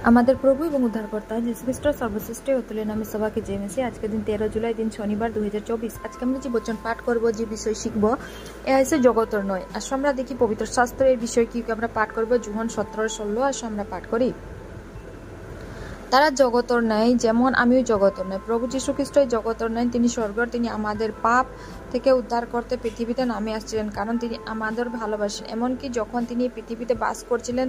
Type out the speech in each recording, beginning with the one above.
আমাদের প্রভু এবং উদ্ধারকর্তা যীশু খ্রিস্ট সর্বশ্রেষ্ঠ অতুল্য নামে সবাইকে জয় মেসি। আজকের দিন 13 জুলাই, দিন শনিবার 2024। আজকে আমরা যে বচন পাঠ করব, যে বিষয় শিখব, এ হচ্ছে জগতর নয়। আসো আমরা দেখি পবিত্র শাস্ত্রের বিষয় কি আমরা পাঠ করব। জুহন 17:16 আসো আমরা পাঠ করি। তারা জগতর নাই, যেমন আমিও জগতর নাই। প্রভু যীশু খ্রিস্টই জগতর নাই, তিনি স্বর্গর। তিনি আমাদের পাপ থেকে উদ্ধার করতে পৃথিবীতে নামে আসছিলেন, কারণ তিনি আমাদের ভালোবাসেন। এমনকি যখন তিনি পৃথিবীতে বাস করছিলেন,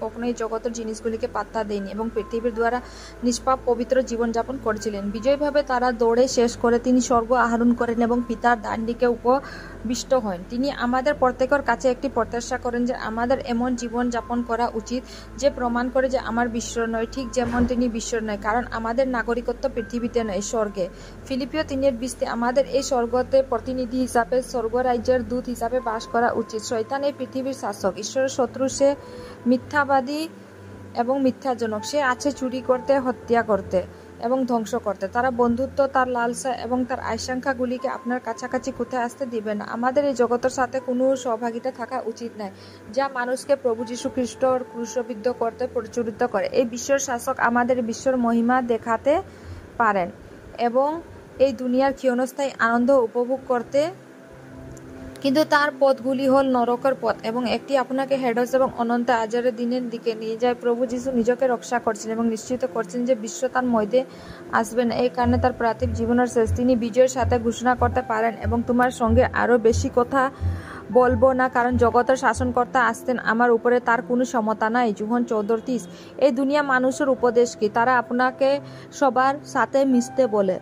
কখনোই জগতের জিনিসগুলিকে পাত্তা দেয়নি এবং পৃথিবীর দ্বারা নিষ্পাপ পবিত্র জীবনযাপন করেছিলেন। বিজয়ীভাবে তারা দৌড়ে শেষ করে তিনি স্বর্গ আহরণ করেন এবং পিতার ডানদিকে উপবিষ্ট হন। তিনি আমাদের প্রত্যেকের কাছে একটি প্রত্যাশা করেন যে আমাদের এমন জীবন যাপন করা উচিত যে প্রমাণ করে যে আমার ঈশ্বর নয়, ঠিক যেমন তিনি ঈশ্বর নয়, কারণ আমাদের নাগরিকত্ব পৃথিবীতে নয়, স্বর্গে। ফিলিপিও 3:20 আমাদের এই স্বর্গতে প্রতিনিধি হিসাবে, স্বর্গরাজ্যের দূত হিসাবে বাস করা উচিত। শয়তান এই পৃথিবীর শাসক, ঈশ্বরের শত্রু, সে মিথ্যাবাদী এবং মিথ্যাজনক। সে আছে চুরি করতে, হত্যা করতে এবং ধ্বংস করতে। তারা বন্ধুত্ব, তার লালসা এবং তার আশঙ্কাগুলিকে আপনার কাছাকাছি কোথায় আসতে দিবে না। আমাদের এই জগতের সাথে কোনো সহভাগিতা থাকা উচিত নয়, যা মানুষকে প্রভু যীশু খ্রিস্টর ক্রুশবিদ্ধ করতে প্রচলিত করে। এই বিশ্বর শাসক আমাদের বিশ্বর মহিমা দেখাতে পারেন এবং এই দুনিয়ার ক্ষণস্থায়ী আনন্দ উপভোগ করতে, কিন্তু তার পথগুলি হল নরকের পথ এবং একটি আপনাকে হেডস এবং অনন্ত আজারের দিনের দিকে নিয়ে যায়। প্রভু যীশু নিজেকে রক্ষা করছেন এবং নিশ্চিত করছেন যে বিশ্ব তার মধ্যে আসবে না। এই কারণে তার পার্থিব জীবনের শেষ তিনি বিজয়ের সাথে ঘোষণা করতে পারেন, এবং তোমার সঙ্গে আরও বেশি কথা বলবো না, কারণ জগতের শাসনকর্তা আসতেন আমার উপরে, তার কোনো সমতা নাই। জুহন 14:30 এই দুনিয়া মানুষের উপদেশ কি? তারা আপনাকে সবার সাথে মিশতে বলে,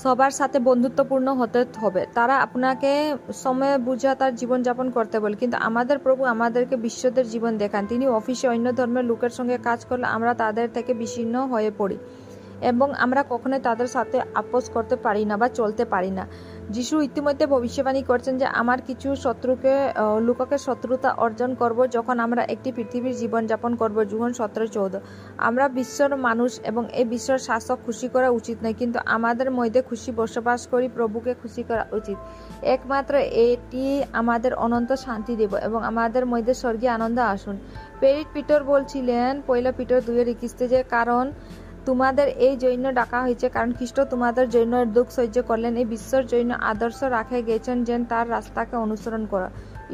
সবার সাথে বন্ধুত্বপূর্ণ হতে হবে। তারা আপনাকে সময় বুঝা তার জীবনযাপন করতে বলে, কিন্তু আমাদের প্রভু আমাদেরকে বিশ্বদের জীবন দেখান। তিনি অফিসে অন্য ধর্মের লোকের সঙ্গে কাজ করলে আমরা তাদের থেকে বিচ্ছিন্ন হয়ে পড়ি এবং আমরা কখনোই তাদের সাথে আপোষ করতে পারি না বা চলতে পারি না। যিশু ইতিমধ্যে ভবিষ্যবাণী করছেন যে আমার কিছু লোককে শত্রুতা অর্জন করব যখন আমরা একটি পৃথিবীর জীবনযাপন করব। জুহন 17:14 আমরা বিশ্বর মানুষ এবং এই বিশ্বর শাসক খুশি করা উচিত নয়, কিন্তু আমাদের মধ্যে খুশি বসবাস করি প্রভুকে খুশি করা উচিত। একমাত্র এটি আমাদের অনন্ত শান্তি দেব এবং আমাদের মধ্যে স্বর্গীয় আনন্দ আসুন। প্রেরিত পিতর বলছিলেন 1 পিতর 2:21 যে কারণ তোমাদের এই জন্য ডাকা হয়েছে, কারণ খ্রিস্ট তোমাদের জন্য দুঃখ সহ্য করলেন, এই বিশ্বের জন্য আদর্শ রাখে গেছেন যেন তার রাস্তাকে অনুসরণ করো।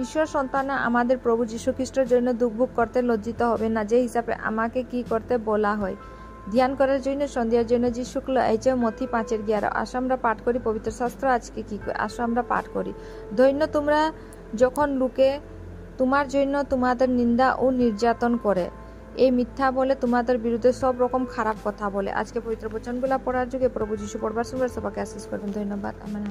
ঈশ্বর সন্তান আমাদের প্রভু যীশু খ্রিস্টের জন্য দুঃখ ভোগ করতে লজ্জিত হবে না, যে হিসাবে আমাকে কি করতে বলা হয়। ধ্যান করার জন্য সন্ধ্যার জন্য যে শুক্ল এইচে মথি 5:11 আসো আমরা পাঠ করি পবিত্র শাস্ত্র। আজকে কি আসো আমরা পাঠ করি। ধন্য তোমরা যখন লোকে তোমার জন্য তোমাদের নিন্দা ও নির্যাতন করে, এই মিথ্যা বলে তোমাদের বিরুদ্ধে সব রকম খারাপ কথা বলে। আজকে পবিত্র বচনগুলা পড়ার যুগে প্রভু যীশু পড়বার সময় সবাইকে আশীষ করবেন। ধন্যবাদ। আমেন।